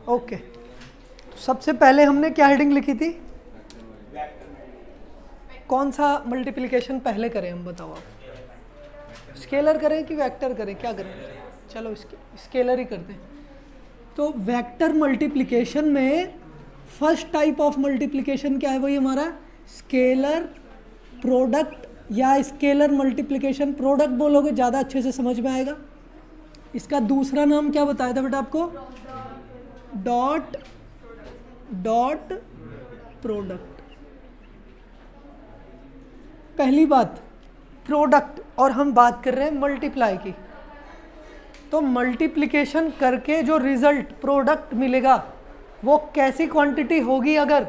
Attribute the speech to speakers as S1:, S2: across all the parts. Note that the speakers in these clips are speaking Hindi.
S1: ओके, तो सबसे पहले हमने क्या हेडिंग लिखी थी? कौन सा मल्टीप्लिकेशन पहले करें हम, बताओ आप? स्केलर करें कि वेक्टर करें, क्या करें? चलो स्केलर ही करते हैं। तो वेक्टर मल्टीप्लिकेशन में फर्स्ट टाइप ऑफ मल्टीप्लिकेशन क्या है? वही हमारा स्केलर प्रोडक्ट या स्केलर मल्टीप्लिकेशन। प्रोडक्ट बोलोगे ज़्यादा अच्छे से समझ में आएगा। इसका दूसरा नाम क्या बताया था बेटा आपको? Dot product. पहली बात प्रोडक्ट, और हम बात कर रहे हैं मल्टीप्लाई की। तो मल्टीप्लिकेशन करके जो रिजल्ट प्रोडक्ट मिलेगा वो कैसी क्वांटिटी होगी? अगर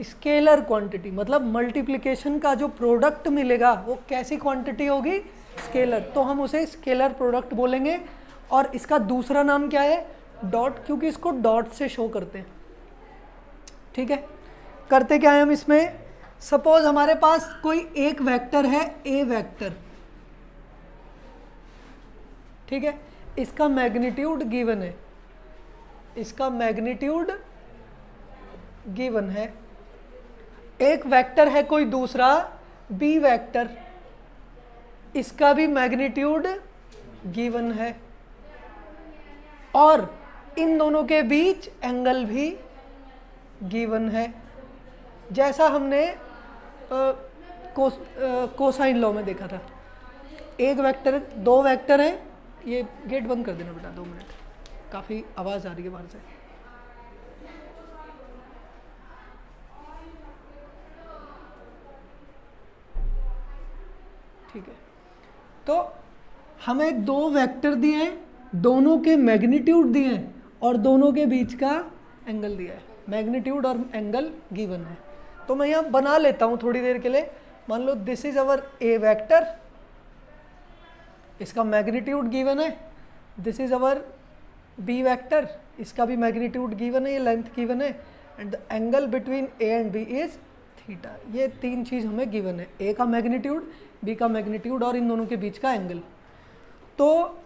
S1: स्केलर क्वांटिटी, मतलब मल्टीप्लिकेशन का जो प्रोडक्ट मिलेगा वो कैसी क्वांटिटी होगी? स्केलर। तो हम उसे स्केलर प्रोडक्ट बोलेंगे। और इसका दूसरा नाम क्या है? डॉट, क्योंकि इसको डॉट से शो करते हैं। ठीक है, करते क्या है हम इसमें? सपोज हमारे पास कोई एक वेक्टर है, ए वेक्टर, ठीक है, इसका मैग्नीट्यूड गिवन है, इसका मैग्नीट्यूड गिवन है। एक वेक्टर है कोई दूसरा बी वेक्टर, इसका भी मैग्नीट्यूड गिवन है, और इन दोनों के बीच एंगल भी गिवन है, जैसा हमने कोसाइन लॉ में देखा था। एक वेक्टर, दो वेक्टर है। ये गेट बंद कर देना बेटा, 2 मिनट, काफ़ी आवाज़ आ रही है बाहर से। ठीक है, तो हमें दो वेक्टर दिए हैं, दोनों के मैग्नीट्यूड दिए हैं और दोनों के बीच का एंगल दिया है। मैग्नीट्यूड और एंगल गिवन है। तो मैं यहाँ बना लेता हूँ थोड़ी देर के लिए। मान लो this is our A vector, इसका मैग्नीट्यूड गिवन है। This is our B vector, इसका भी मैग्नीट्यूड गिवन है, ये लेंथ गिवन है, and the angle between A and B is theta. ये तीन चीज़ हमें गिवन है, ए का मैग्नीट्यूड, बी का मैग्नीट्यूड और इन दोनों के बीच का एंगल। तो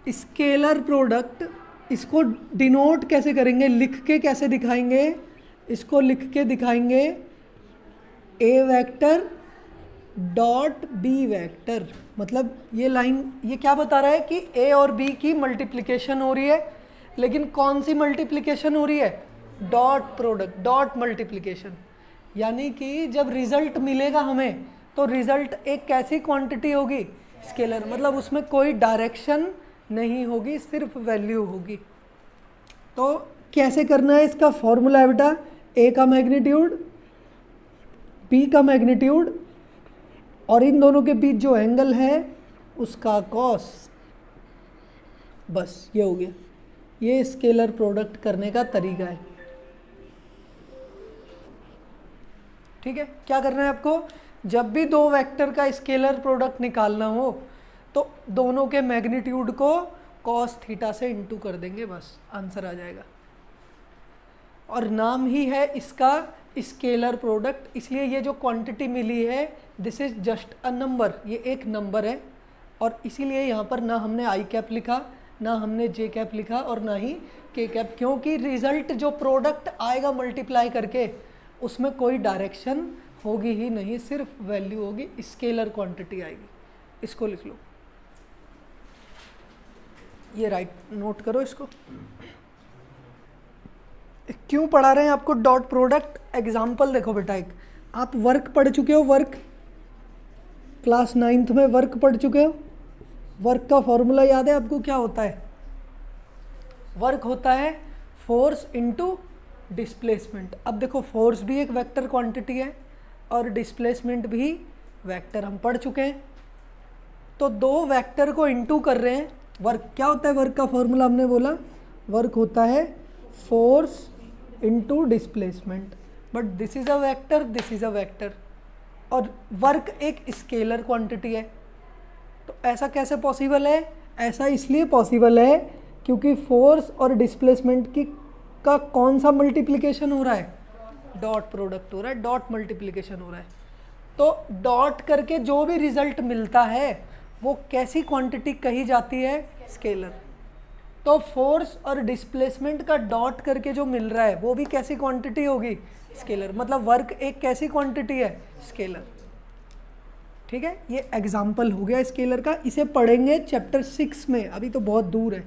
S1: स्केलर प्रोडक्ट, इसको डिनोट कैसे करेंगे? लिख के कैसे दिखाएंगे? इसको लिख के दिखाएंगे ए वेक्टर डॉट बी वेक्टर। मतलब ये लाइन, ये क्या बता रहा है कि ए और बी की मल्टीप्लिकेशन हो रही है, लेकिन कौन सी मल्टीप्लिकेशन हो रही है? Dot product, dot multiplication. यानी कि जब रिजल्ट मिलेगा हमें, तो रिजल्ट एक कैसी क्वांटिटी होगी? स्केलर, मतलब उसमें कोई डायरेक्शन नहीं होगी, सिर्फ वैल्यू होगी। तो कैसे करना है? इसका फॉर्मूला है बेटा, ए का मैग्नीट्यूड, बी का मैग्नीट्यूड और इन दोनों के बीच जो एंगल है उसका कॉस। बस ये हो गया। ये स्केलर प्रोडक्ट करने का तरीका है। ठीक है, क्या करना है आपको? जब भी दो वेक्टर का स्केलर प्रोडक्ट निकालना हो तो दोनों के मैग्नीट्यूड को कॉस थीटा से इंटू कर देंगे, बस आंसर आ जाएगा। और नाम ही है इसका स्केलर प्रोडक्ट, इसलिए ये जो क्वांटिटी मिली है this is just a number, ये एक नंबर है। और इसीलिए यहाँ पर ना हमने आई कैप लिखा, ना हमने जे कैप लिखा और ना ही के कैप, क्योंकि रिजल्ट जो प्रोडक्ट आएगा मल्टीप्लाई करके उसमें कोई डायरेक्शन होगी ही नहीं, सिर्फ वैल्यू होगी, स्केलर क्वांटिटी आएगी। इसको लिख लो, ये राइट नोट करो इसको। क्यों पढ़ा रहे हैं आपको डॉट प्रोडक्ट? एग्जाम्पल देखो बेटा, एक आप वर्क पढ़ चुके हो, वर्क क्लास 9th में वर्क पढ़ चुके हो। वर्क का फॉर्मूला याद है आपको? क्या होता है? वर्क होता है फोर्स इनटू डिस्प्लेसमेंट। अब देखो, फोर्स भी एक वेक्टर क्वांटिटी है और डिस्प्लेसमेंट भी वेक्टर, हम पढ़ चुके हैं। तो दो वेक्टर को इनटू कर रहे हैं। वर्क क्या होता है? वर्क का फॉर्मूला हमने बोला, वर्क होता है force into displacement, but this is a vector, this is a vector, और वर्क एक स्केलर क्वांटिटी है। तो ऐसा कैसे पॉसिबल है? ऐसा इसलिए पॉसिबल है क्योंकि फोर्स और डिस्प्लेसमेंट की का कौन सा मल्टीप्लिकेशन हो रहा है? डॉट प्रोडक्ट हो रहा है, डॉट मल्टीप्लिकेशन हो रहा है। तो डॉट करके जो भी रिजल्ट मिलता है वो कैसी क्वांटिटी कही जाती है? स्केलर। तो फोर्स और डिस्प्लेसमेंट का डॉट करके जो मिल रहा है वो भी कैसी क्वांटिटी होगी, स्केलर। मतलब वर्क एक कैसी क्वांटिटी है, स्केलर। ठीक है, ये एग्जाम्पल हो गया स्केलर का। इसे पढ़ेंगे चैप्टर 6 में, अभी तो बहुत दूर है,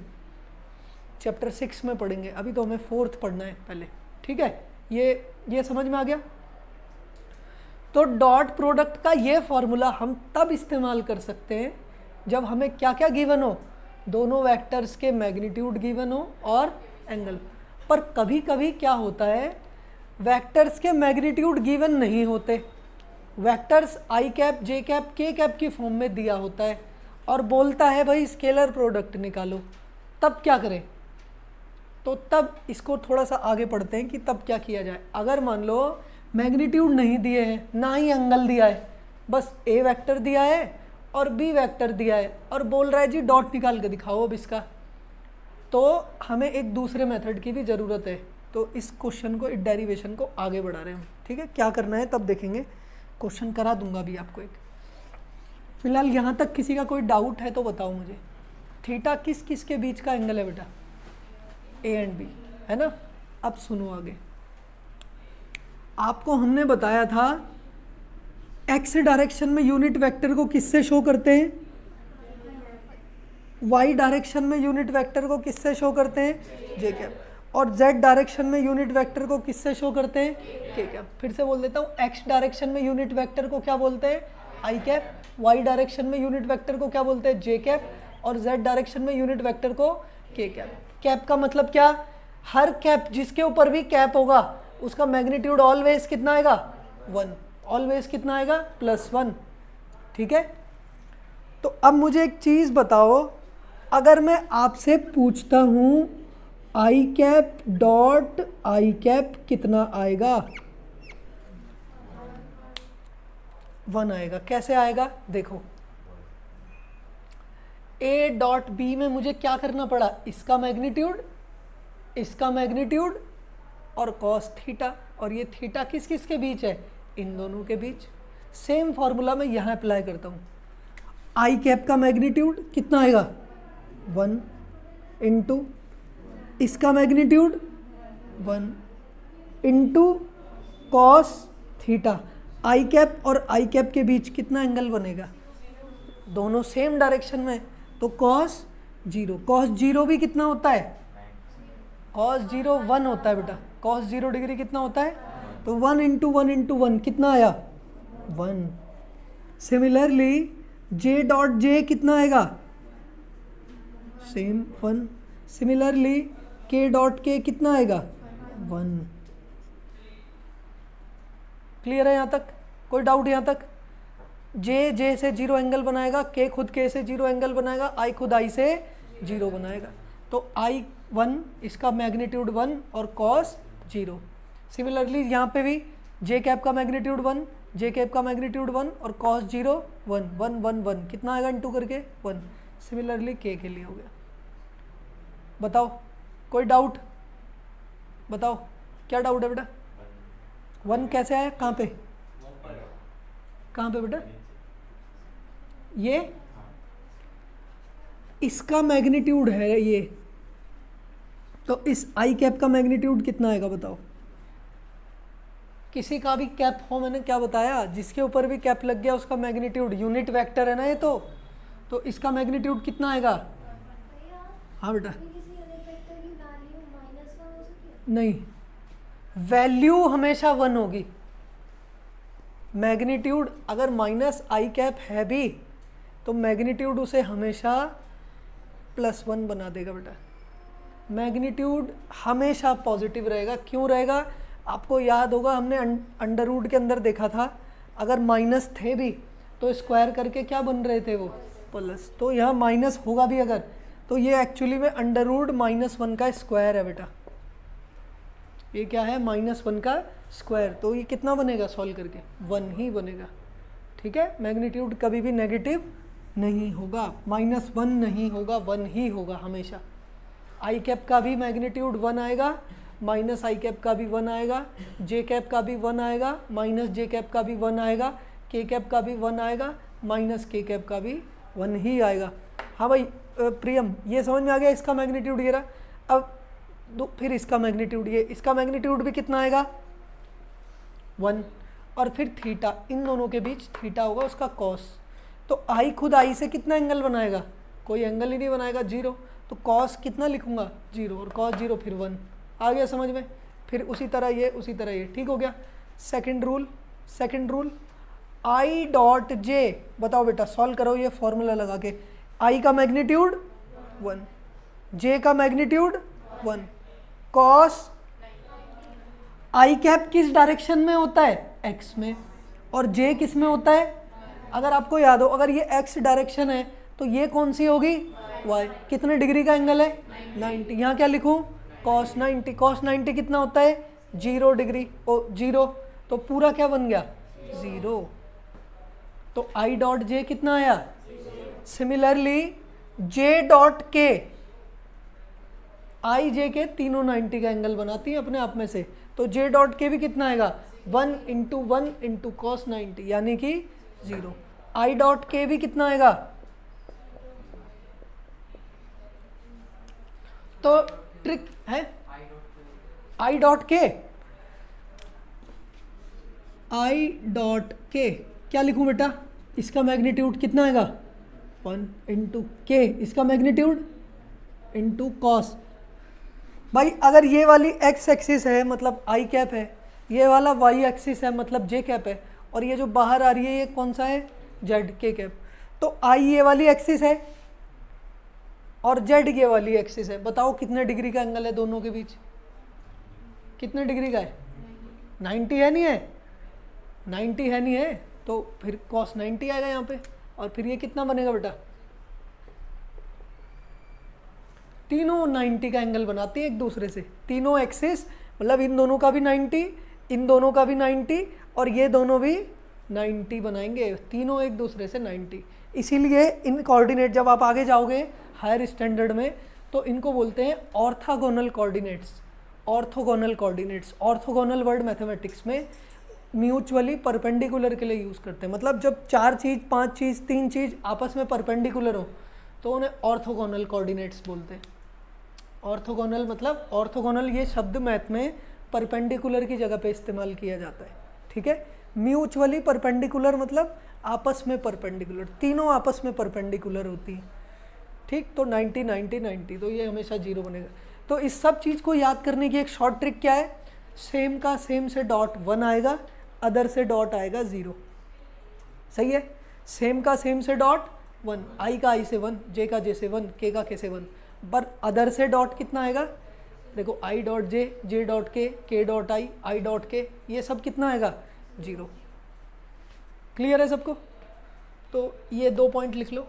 S1: चैप्टर 6 में पढ़ेंगे, अभी तो हमें 4th पढ़ना है पहले। ठीक है, ये समझ में आ गया। तो डॉट प्रोडक्ट का ये फॉर्मूला हम तब इस्तेमाल कर सकते हैं जब हमें क्या क्या गिवन हो, दोनों वेक्टर्स के मैग्नीट्यूड गिवन हो और एंगल। पर कभी कभी क्या होता है, वेक्टर्स के मैग्नीट्यूड गिवन नहीं होते, वेक्टर्स आई कैप जे कैप के कैप की फॉर्म में दिया होता है और बोलता है भाई स्केलर प्रोडक्ट निकालो। तब क्या करें, तो तब इसको थोड़ा सा आगे पढ़ते हैं कि तब क्या किया जाए। अगर मान लो मैग्नीट्यूड नहीं दिए हैं, ना ही एंगल दिया है, बस ए वेक्टर दिया है और बी वेक्टर दिया है और बोल रहा है जी डॉट निकाल के दिखाओ अब इसका, तो हमें एक दूसरे मेथड की भी ज़रूरत है। तो इस क्वेश्चन को, इस डेरिवेशन को आगे बढ़ा रहे हैं हम। ठीक है, क्या करना है तब देखेंगे, क्वेश्चन करा दूंगा भी आपको एक। फिलहाल यहाँ तक किसी का कोई डाउट है तो बताओ मुझे। थीटा किस किस के बीच का एंगल है बेटा, ए एंड बी, है ना। अब सुनो आगे, आपको हमने बताया था एक्स डायरेक्शन में यूनिट वेक्टर को किससे शो करते हैं, वाई डायरेक्शन में यूनिट वेक्टर को किससे शो करते हैं, जे कैप, और जेड डायरेक्शन में यूनिट वेक्टर को किससे शो करते हैं, के कैप। फिर से बोल देता हूँ, एक्स डायरेक्शन में यूनिट वेक्टर को क्या बोलते हैं, आई कैप, वाई डायरेक्शन में यूनिट वेक्टर को क्या बोलते हैं, जे कैप, और जेड डायरेक्शन में यूनिट वेक्टर को के कैप। कैप का मतलब क्या, हर कैप जिसके ऊपर भी कैप होगा उसका मैग्नीट्यूड ऑलवेज कितना आएगा, 1, ऑलवेज कितना आएगा, +1। ठीक है, तो अब मुझे एक चीज़ बताओ, अगर मैं आपसे पूछता हूँ आई कैप डॉट आई कैप कितना आएगा, 1 आएगा। कैसे आएगा देखो, ए डॉट बी में मुझे क्या करना पड़ा, इसका मैग्नीट्यूड और कॉस थीटा, और ये थीटा किस किस के बीच है, इन दोनों के बीच। सेम फॉर्मूला मैं यहाँ अप्लाई करता हूँ, आई कैप का मैग्नीट्यूड कितना आएगा, 1 इंटू इसका मैग्नीट्यूड 1 इंटू कॉस थीटा। आई कैप और आई कैप के बीच कितना एंगल बनेगा, दोनों सेम डायरेक्शन में, तो कॉस 0। कॉस 0 भी कितना होता है, कॉस 0 1 होता है बेटा, कॉस 0 डिग्री कितना होता है, तो 1 इंटू 1 इंटू 1 कितना आया, 1। सिमिलरली जे डॉट जे कितना आएगा, सेम 1। सिमिलरली के डॉट के कितना आएगा, 1। क्लियर है यहाँ तक, कोई डाउट यहाँ तक। जे से 0 एंगल बनाएगा, के खुद के से 0 एंगल बनाएगा, आई खुद आई से 0 बनाएगा, तो आई 1, इसका मैग्नीट्यूड 1 और कॉस 0। सिमिलरली यहाँ पे भी जे कैप का मैग्नीट्यूड 1, जे कैप का मैग्नीट्यूड 1 और कॉस 0 1 1 1 1 कितना आएगा इंटू करके 1। सिमिलरली के लिए हो गया। बताओ कोई डाउट, बताओ क्या डाउट है बेटा, 1 कैसे आया, कहाँ पे बेटा, ये इसका मैग्नीट्यूड है ये, तो इस आई कैप का मैग्नीट्यूड कितना आएगा बताओ। किसी का भी कैप हो, मैंने क्या बताया, जिसके ऊपर भी कैप लग गया उसका मैग्नीट्यूड, यूनिट वेक्टर है ना ये, तो इसका मैग्नीट्यूड कितना आएगा। हाँ बेटा, नहीं, वैल्यू हमेशा 1 होगी। मैग्नीट्यूड अगर माइनस आई कैप है भी तो मैग्नीट्यूड उसे हमेशा +1 बना देगा बेटा। मैग्नीट्यूड हमेशा पॉजिटिव रहेगा। क्यों रहेगा, आपको याद होगा हमने अंडर रूट के अंदर देखा था, अगर माइनस थे भी तो स्क्वायर करके क्या बन रहे थे वो प्लस, तो यहाँ माइनस होगा भी अगर, तो ये एक्चुअली में अंडर रूट -1 का स्क्वायर है बेटा। ये क्या है, -1 का स्क्वायर, तो ये कितना बनेगा सॉल्व करके, 1 ही बनेगा। ठीक है, मैग्नीट्यूड कभी भी नेगेटिव नहीं होगा, -1 नहीं होगा, 1 ही होगा हमेशा। आई कैप का भी मैग्नीट्यूड 1 आएगा, माइनस आई कैप का भी 1 आएगा, जे कैप का भी 1 आएगा, माइनस जे कैप का भी 1 आएगा, के कैप का भी 1 आएगा, माइनस के कैप का भी 1 ही आएगा। हाँ भाई, प्रियम ये समझ में आ गया, इसका मैग्नीट्यूड ये रहा। अब फिर इसका मैग्नीट्यूड, ये इसका मैग्नीट्यूड भी कितना आएगा 1, और फिर थीटा, इन दोनों के बीच थीटा होगा उसका कॉस। तो आई खुद आई से कितना एंगल बनाएगा, कोई एंगल ही नहीं बनाएगा, 0। तो कॉस कितना लिखूंगा 0, और कॉस 0 फिर 1। आ गया समझ में। फिर उसी तरह ये, उसी तरह ये, ठीक हो गया। Second rule I dot J, बताओ बेटा सॉल्व करो ये फॉर्मूला लगा के। आई का मैग्नीट्यूड 1, जे का मैग्नीट्यूड 1, कॉस आई कैप किस डायरेक्शन में होता है, एक्स में, और जे किस में होता है, अगर आपको याद हो, अगर ये एक्स डायरेक्शन है तो ये कौन सी होगी, वाई। कितने डिग्री का एंगल है 90, यहाँ क्या लिखूँ cos 90, cos 90 कितना होता है 0 डिग्री, ओ 0, तो पूरा क्या बन गया 0। तो आई डॉट जे कितना आया। सिमिलरली जे डॉट के, आई जे के तीनों 90 का एंगल बनाती है अपने आप में से, तो जे डॉट के भी कितना आएगा 1 इंटू 1 इंटू कॉस 90 यानी कि 0। आई डॉट के भी कितना आएगा, तो ट्रिक है आई डॉट के क्या लिखूं बेटा, इसका मैग्नीट्यूड कितना आएगा 1 इंटू के, इसका मैग्नीट्यूड इंटू कॉस। भाई अगर ये वाली एक्स एक्सिस है मतलब आई कैप है, ये वाला वाई एक्सिस है मतलब जे कैप है, और ये जो बाहर आ रही है ये कौन सा है जेड के कैप। तो आई ये वाली एक्सिस है और जेड ये वाली एक्सिस है, बताओ कितने डिग्री का एंगल है दोनों के बीच, कितने डिग्री का है 90 है नहीं है, 90 है नहीं है, तो फिर cos 90 आएगा यहाँ पे, और फिर ये कितना बनेगा बेटा, तीनों 90 का एंगल बनाती है एक दूसरे से, तीनों एक्सिस, मतलब इन दोनों का भी 90, इन दोनों का भी 90, और ये दोनों भी 90 बनाएंगे, तीनों एक दूसरे से 90। इसीलिए इन कोऑर्डिनेट जब आप आगे जाओगे हायर स्टैंडर्ड में तो इनको बोलते हैं orthogonal coordinates. Orthogonal coordinates, orthogonal word mathematics में म्यूचुअली परपेंडिकुलर के लिए यूज़ करते हैं, मतलब जब 4 चीज़ 5 चीज़ 3 चीज़ आपस में परपेंडिकुलर हो तो उन्हें ऑर्थोगोनल कोऑर्डिनेट्स बोलते हैं। ऑर्थोगोनल मतलब, ऑर्थोगोनल ये शब्द मैथ में परपेंडिकुलर की जगह पे इस्तेमाल किया जाता है, ठीक है। म्यूचुअली परपेंडिकुलर मतलब आपस में परपेंडिकुलर, तीनों आपस में परपेंडिकुलर होती हैं, ठीक। तो 90 90 90, तो ये हमेशा 0 बनेगा। तो इस सब चीज़ को याद करने की एक शॉर्ट ट्रिक क्या है, सेम का सेम से डॉट 1 आएगा, अदर से डॉट आएगा 0, सही है। सेम का सेम से डॉट 1, आई का आई से 1, जे का जे से 1, के का के से 1, पर अदर से डॉट कितना आएगा, देखो आई डॉट जे डॉट के डॉट आई डॉट के, ये सब कितना आएगा 0। क्लियर है सबको। तो ये 2 पॉइंट लिख लो।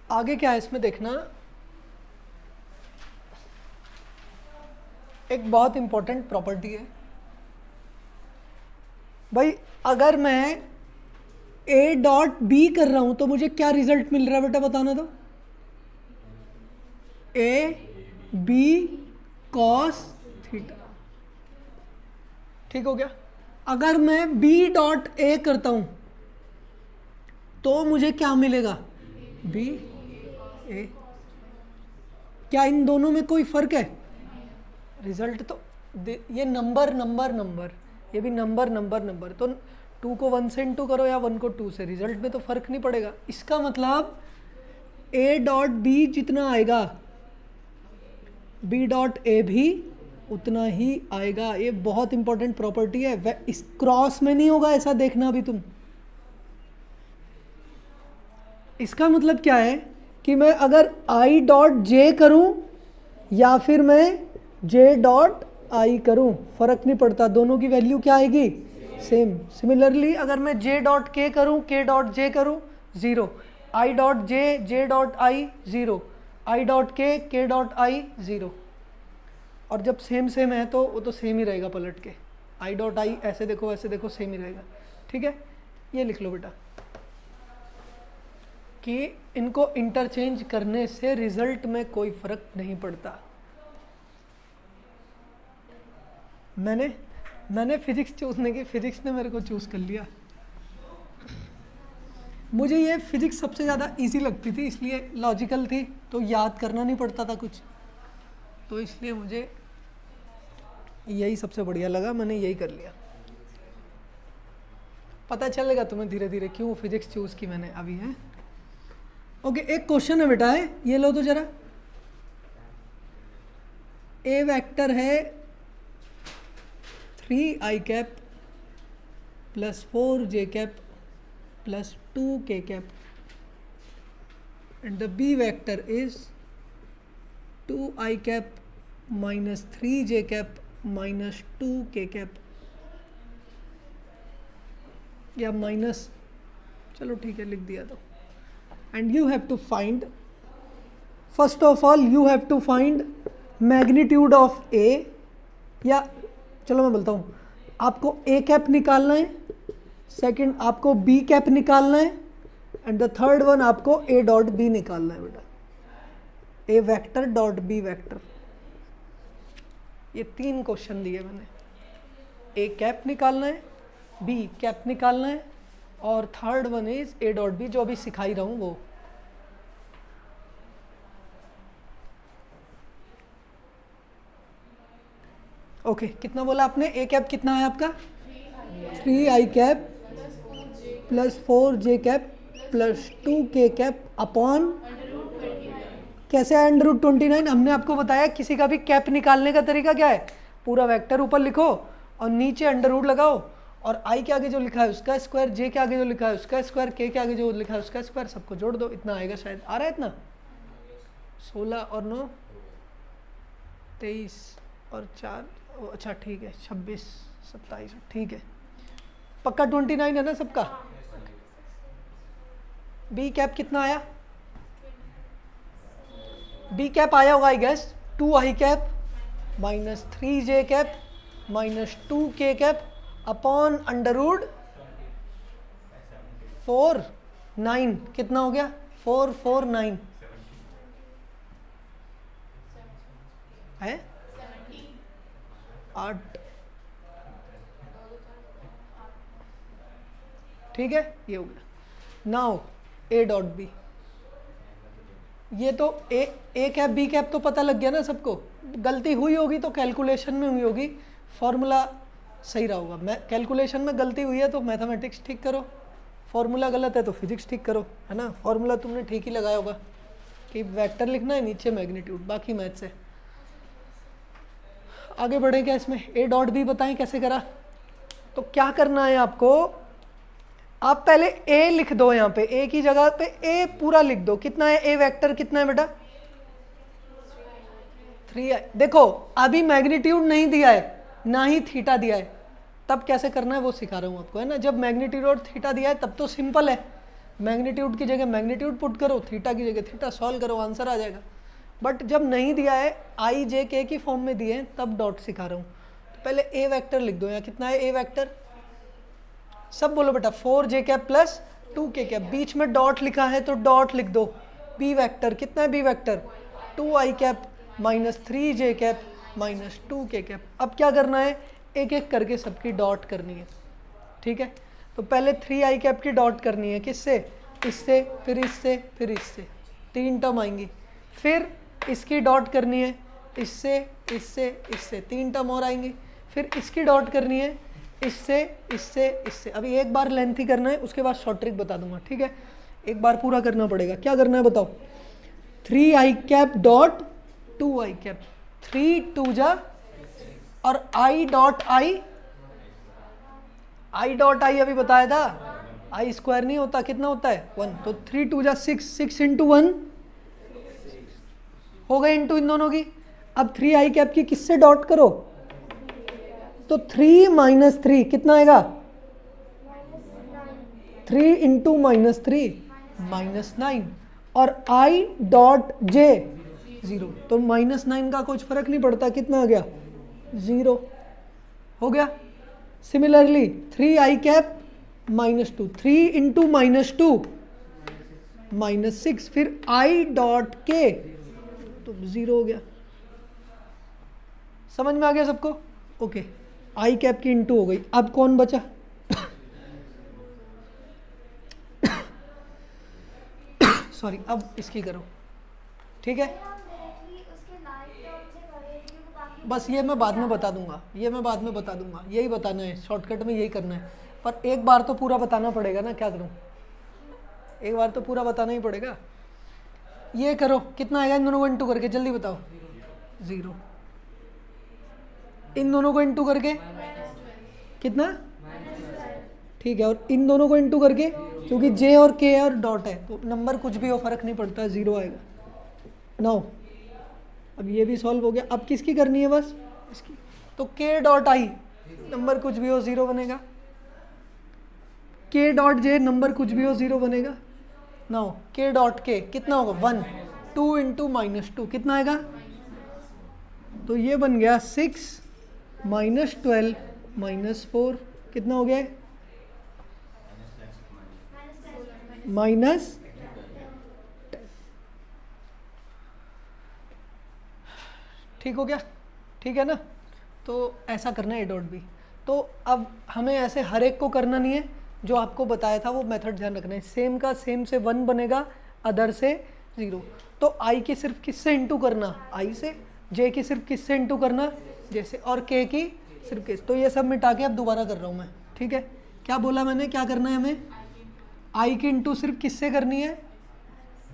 S1: आगे क्या है इसमें देखना, एक बहुत इंपॉर्टेंट प्रॉपर्टी है भाई, अगर मैं ए डॉट बी कर रहा हूं तो मुझे क्या रिजल्ट मिल रहा है बेटा, बताना तो, ए बी कॉस थीटा, ठीक हो गया। अगर मैं बी डॉट ए करता हूं तो मुझे क्या मिलेगा, बी ए। क्या इन दोनों में कोई फर्क है, रिजल्ट तो ये नंबर नंबर नंबर, ये भी नंबर नंबर नंबर, तो 2 को 1 से इंटू करो या 1 को 2 से, रिजल्ट में तो फर्क नहीं पड़ेगा। इसका मतलब ए डॉट बी जितना आएगा बी डॉट ए भी उतना ही आएगा। ये बहुत इंपॉर्टेंट प्रॉपर्टी है, इस क्रॉस में नहीं होगा, ऐसा देखना अभी तुम। इसका मतलब क्या है कि मैं अगर आई डॉट जे करूं या फिर मैं जे डॉट आई करूं, फर्क नहीं पड़ता, दोनों की वैल्यू क्या आएगी, सेम। सिमिलरली अगर मैं जे डॉट के करूं, के डॉट जे करूं 0, I dot J dot I 0, I dot के डॉट आई 0, और जब सेम सेम है तो वो तो सेम ही रहेगा पलट के, आई डॉट आई ऐसे देखो ऐसे देखो सेम ही रहेगा, ठीक है। ये लिख लो बेटा कि इनको इंटरचेंज करने से रिजल्ट में कोई फर्क नहीं पड़ता। मैंने मैंने फिजिक्स चूज़ नहीं की, फिजिक्स ने मेरे को चूज़ कर लिया। मुझे ये फिजिक्स सबसे ज़्यादा इजी लगती थी, इसलिए लॉजिकल थी, तो याद करना नहीं पड़ता था कुछ, तो इसलिए मुझे यही सबसे बढ़िया लगा, मैंने यही कर लिया। पता चलेगा तुम्हें धीरे धीरे क्यों फिजिक्स चूज़ की मैंने अभी, है। ओके, एक क्वेश्चन है बेटा, है ये लो तो जरा। ए वेक्टर है 3i cap plus 4j cap plus 2k cap and the B vector is 2i cap minus 3j cap minus 2k cap, या माइनस, चलो ठीक है लिख दिया तो। And you have to find, first of all you have to find magnitude of A, या चलो मैं बोलता हूँ, आपको ए कैप निकालना है, सेकंड आपको बी कैप निकालना है, एंड द थर्ड वन आपको ए डॉट बी निकालना है बेटा, ए वेक्टर डॉट बी वेक्टर। ये 3 क्वेश्चन दिए मैंने, ए कैप निकालना है, बी कैप निकालना है, और third one is A dot B, जो अभी सिखाई रहा हूँ वो। ओके, कितना बोला आपने? ए कैप कितना है आपका? 3i cap plus 4j cap plus 2k cap upon, कैसे है √29? हमने आपको बताया किसी का भी कैप निकालने का तरीका क्या है, पूरा वेक्टर ऊपर लिखो और नीचे अंडर रूट लगाओ, और i के आगे जो लिखा है उसका स्क्वायर, j के आगे जो लिखा है उसका स्क्वायर, k के आगे जो लिखा है उसका स्क्वायर, सबको जोड़ दो, इतना आएगा शायद। आ रहा है इतना? 16 और 9 23 और 4, अच्छा ठीक है, 26 27, ठीक है, पक्का 29 है ना सबका? बी कैप कितना आया? बी कैप आया होगा I guess 2i cap minus 3j cap minus 2k cap upon under root 4 9, कितना हो गया? 4 4 9 है 8, ठीक है, ये हो गया। नाउ ए डॉट बी, ये तो ए कैप बी कैप तो पता लग गया ना सबको, गलती हुई होगी तो कैलकुलेशन में हुई होगी, फॉर्मूला सही रहा होगा। मैं कैलकुलेशन में गलती हुई है तो मैथमेटिक्स ठीक करो, फॉर्मूला गलत है तो फिजिक्स ठीक करो, है ना। फॉर्मूला तुमने ठीक ही लगाया होगा कि वेक्टर लिखना है, नीचे मैग्नीट्यूड, बाकी मैथ से। आगे बढ़े क्या इसमें? ए डॉट बी बताएं कैसे करा। तो क्या करना है आपको, आप पहले ए लिख दो, यहाँ पे ए की जगह पे ए पूरा लिख दो। कितना है ए वेक्टर, कितना है बेटा? 3i। देखो अभी मैग्नीट्यूड नहीं दिया है, ना ही थीटा दिया है, तब कैसे करना है वो सिखा रहा हूँ आपको, है ना। जब मैग्नीट्यूड और थीटा दिया है तब तो सिंपल है, मैग्नीट्यूड की जगह मैग्नीट्यूड पुट करो, थीटा की जगह थीटा, सॉल्व करो, आंसर आ जाएगा। बट जब नहीं दिया है, आई जे के की फॉर्म में दिए हैं, तब डॉट सिखा रहा हूँ। तो पहले ए वेक्टर लिख दो। यहाँ कितना है ए वेक्टर? सब बोलो बेटा, 4j cap plus 2k cap, बीच में डॉट लिखा है तो डॉट लिख दो। बी वेक्टर कितना है? B vector 2i cap minus 3j cap minus 2k cap. अब क्या करना है, एक एक करके सबकी डॉट करनी है, ठीक है। तो पहले 3i कैप की डॉट करनी है, किससे? इससे, फिर इससे, फिर इससे, 3 टर्म आएंगी। फिर इसकी डॉट करनी है, इससे, इससे, इससे, 3 टर्म और आएंगी। फिर इसकी डॉट करनी है, इससे, इससे, इससे। अभी एक बार लेंथी करना है, उसके बाद शॉर्ट ट्रिक बता दूंगा, ठीक है। एक बार पूरा करना पड़ेगा। क्या करना है बताओ? 3i cap dot 2i cap, 3 2 जा, और i डॉट i अभी बताया था, i स्क्वायर नहीं होता, कितना होता है? 1। तो 3 2 जा 6, 6 इंटू 1 हो गए, इंटू इन दोनों की। अब 3i कैप की किससे डॉट करो? तो 3 माइनस 3 कितना आएगा? 3 इंटू माइनस 3 माइनस 9, और i डॉट j 0। तो माइनस 9 का कुछ फर्क नहीं पड़ता, कितना आ गया? 0 हो गया। Similarly 3i cap minus 2, 3 into minus 2 minus 6, फिर i डॉट k, तो 0 हो गया। समझ में आ गया सबको? ओके आई कैप की इंटू हो गई। अब कौन बचा? सॉरी, अब इसकी करो, ठीक है। बस ये मैं बाद में बता दूंगा, ये मैं बाद में बता दूंगा, यही बताना है, शॉर्टकट में यही करना है। पर एक बार तो पूरा बताना पड़ेगा ना, क्या करूं, एक बार तो पूरा बताना ही पड़ेगा। ये करो, कितना आएगा इन दोनों को इंटू करके, जल्दी बताओ। 0। इन दोनों को इंटू करके कितना? ठीक है, और इन दोनों को इंटू करके, क्योंकि जे और के और डॉट है तो नंबर कुछ भी हो फर्क नहीं पड़ता है, 0 आएगा। 9। अब ये भी सॉल्व हो गया। अब किसकी करनी है? बस इसकी। तो के डॉट आई, नंबर कुछ भी हो 0 बनेगा। के डॉट जे, नंबर कुछ भी हो 0 बनेगा। नाउ के डॉट के कितना होगा? 1। 2 इंटू -2 कितना आएगा? तो ये बन गया 6 -12 -4 कितना हो गया? -10। ठीक हो गया, ठीक है ना। तो ऐसा करना है ए डॉट बी। तो अब हमें ऐसे हर एक को करना नहीं है, जो आपको बताया था वो मेथड ध्यान रखना है। सेम का सेम से 1 बनेगा, अदर से 0। तो आई की सिर्फ किससे इंटू करना? आई से। जे की सिर्फ किससे इंटू करना? जैसे, और के की सिर्फ किस। तो ये सब मिटा के अब दोबारा कर रहा हूँ मैं, ठीक है। क्या बोला मैंने, क्या करना है हमें? आई की इंटू सिर्फ किससे करनी है?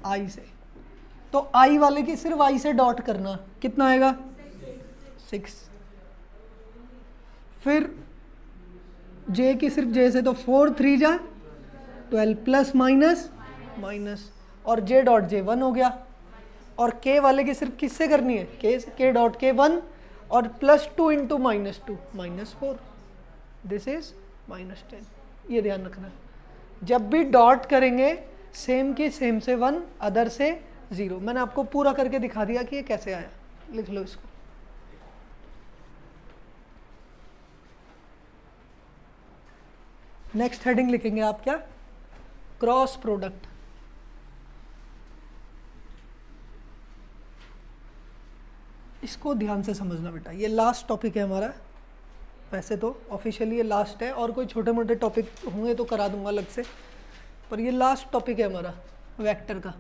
S1: आई से। तो आई वाले की सिर्फ आई से डॉट करना, कितना आएगा? 6। फिर जे की सिर्फ जे से, तो 4 3 जा 12 प्लस माइनस माइनस, और जे डॉट जे 1 हो गया। और के वाले की सिर्फ किससे करनी है? के से। के डॉट के 1 और +2 इंटू -2 -4, दिस इज -10। ये ध्यान रखना, जब भी डॉट करेंगे सेम की सेम से 1, अदर से 0। मैंने आपको पूरा करके दिखा दिया कि ये कैसे आया, लिख लो इसको। नेक्स्ट हेडिंग लिखेंगे आप क्या? Cross product. इसको ध्यान से समझना बेटा, ये लास्ट टॉपिक है हमारा। वैसे तो ऑफिशियली ये लास्ट है, और कोई छोटे मोटे टॉपिक होंगे तो करा दूंगा अलग से, पर ये लास्ट टॉपिक है हमारा वेक्टर का।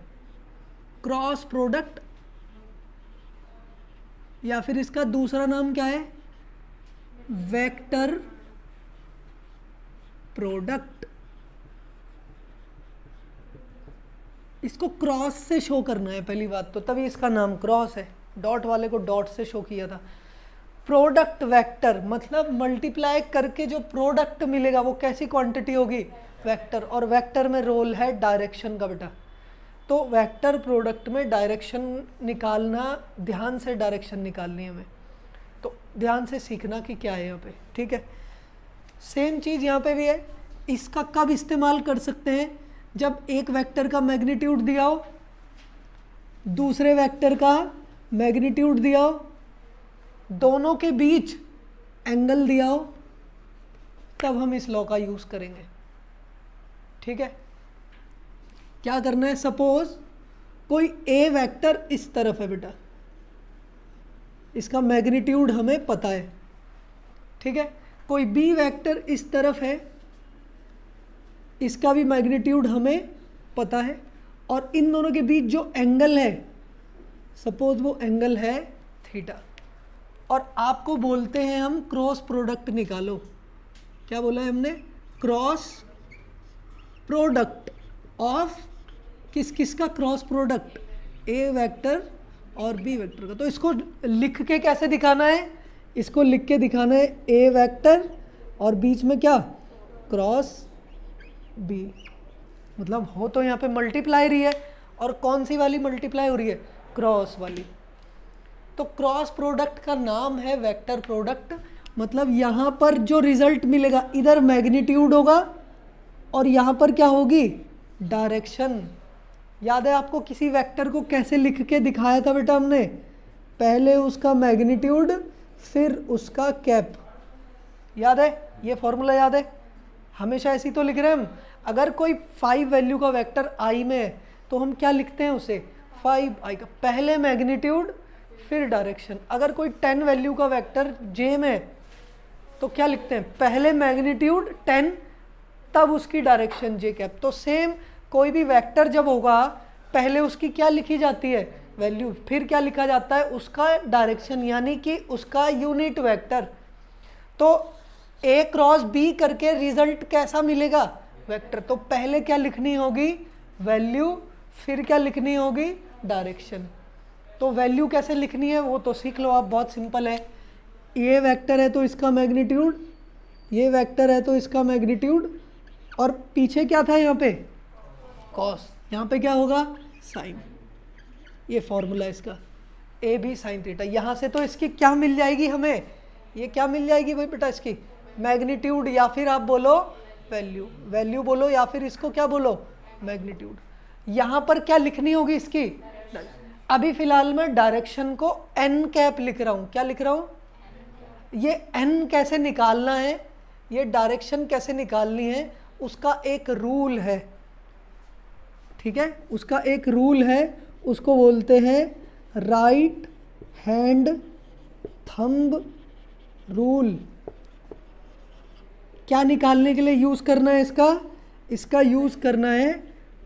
S1: क्रॉस प्रोडक्ट, या फिर इसका दूसरा नाम क्या है? Vector product. इसको क्रॉस से शो करना है पहली बात तो, तभी इसका नाम क्रॉस है। डॉट वाले को डॉट से शो किया था। प्रोडक्ट वेक्टर मतलब मल्टीप्लाई करके जो प्रोडक्ट मिलेगा वो कैसी क्वांटिटी होगी? वेक्टर। और वेक्टर में रोल है डायरेक्शन का बेटा। तो वेक्टर प्रोडक्ट में डायरेक्शन निकालना, ध्यान से डायरेक्शन निकालनी है हमें, तो ध्यान से सीखना कि क्या है यहाँ पे, ठीक है। सेम चीज़ यहाँ पे भी है। इसका कब इस्तेमाल कर सकते हैं? जब एक वेक्टर का मैग्नीट्यूड दिया हो, दूसरे वेक्टर का मैग्नीट्यूड दिया हो, दोनों के बीच एंगल दिया हो, तब हम इस लॉ का यूज़ करेंगे, ठीक है। क्या करना है? सपोज कोई ए वेक्टर इस तरफ है बेटा, इसका मैग्नीट्यूड हमें पता है, ठीक है। कोई बी वेक्टर इस तरफ है, इसका भी मैग्नीट्यूड हमें पता है, और इन दोनों के बीच जो एंगल है, सपोज वो एंगल है थीटा, और आपको बोलते हैं हम क्रॉस प्रोडक्ट निकालो। क्या बोला है हमने? क्रॉस प्रोडक्ट ऑफ किस किस का क्रॉस प्रोडक्ट? ए वेक्टर और बी वेक्टर का। तो इसको लिख के कैसे दिखाना है? इसको लिख के दिखाना है ए वेक्टर और बीच में क्या? Cross B. मतलब हो तो यहाँ पे मल्टीप्लाई रही है, और कौन सी वाली मल्टीप्लाई हो रही है? क्रॉस वाली। तो क्रॉस प्रोडक्ट का नाम है वेक्टर प्रोडक्ट। मतलब यहाँ पर जो रिजल्ट मिलेगा, इधर मैग्नीट्यूड होगा और यहाँ पर क्या होगी? डायरेक्शन। याद है आपको किसी वेक्टर को कैसे लिख के दिखाया था बेटा हमने? पहले उसका मैग्नीट्यूड, फिर उसका कैप। याद है? ये फॉर्मूला याद है? हमेशा ऐसी तो लिख रहे हैं हम। अगर कोई 5 वैल्यू का वेक्टर आई में है तो हम क्या लिखते हैं उसे? 5i का पहले मैग्नीट्यूड फिर डायरेक्शन। अगर कोई 10 वैल्यू का वेक्टर जे में है तो तो क्या लिखते हैं, पहले मैग्नीट्यूड 10 तब उसकी डायरेक्शन जे कैप। तो सेम कोई भी वेक्टर जब होगा पहले उसकी क्या लिखी जाती है, वैल्यू, फिर क्या लिखा जाता है, उसका डायरेक्शन, यानी कि उसका यूनिट वेक्टर। तो ए क्रॉस बी करके रिजल्ट कैसा मिलेगा, वेक्टर। तो पहले क्या लिखनी होगी, वैल्यू, फिर क्या लिखनी होगी, डायरेक्शन। तो वैल्यू कैसे लिखनी है वो तो सीख लो आप, बहुत सिंपल है। ये वेक्टर है तो इसका मैग्नीट्यूड, ये वेक्टर है तो इसका मैग्नीट्यूड, और पीछे क्या था यहाँ पे, कॉस, यहाँ पे क्या होगा, साइन। ये फॉर्मूला इसका, ए बी साइन थीटा। यहाँ से तो इसकी क्या मिल जाएगी हमें, ये क्या मिल जाएगी भाई बेटा, इसकी मैग्नीट्यूड, या फिर आप बोलो वैल्यू, वैल्यू बोलो, या फिर इसको क्या बोलो, मैग्नीट्यूड। यहाँ पर क्या लिखनी होगी इसकी, अभी फिलहाल मैं डायरेक्शन को एन कैप लिख रहा हूँ। क्या लिख रहा हूँ, ये एन कैसे निकालना है, ये डायरेक्शन कैसे निकालनी है, उसका एक रूल है, ठीक है, उसका एक रूल है, उसको बोलते हैं राइट हैंड थंब रूल। क्या निकालने के लिए यूज़ करना है इसका, इसका यूज़ करना है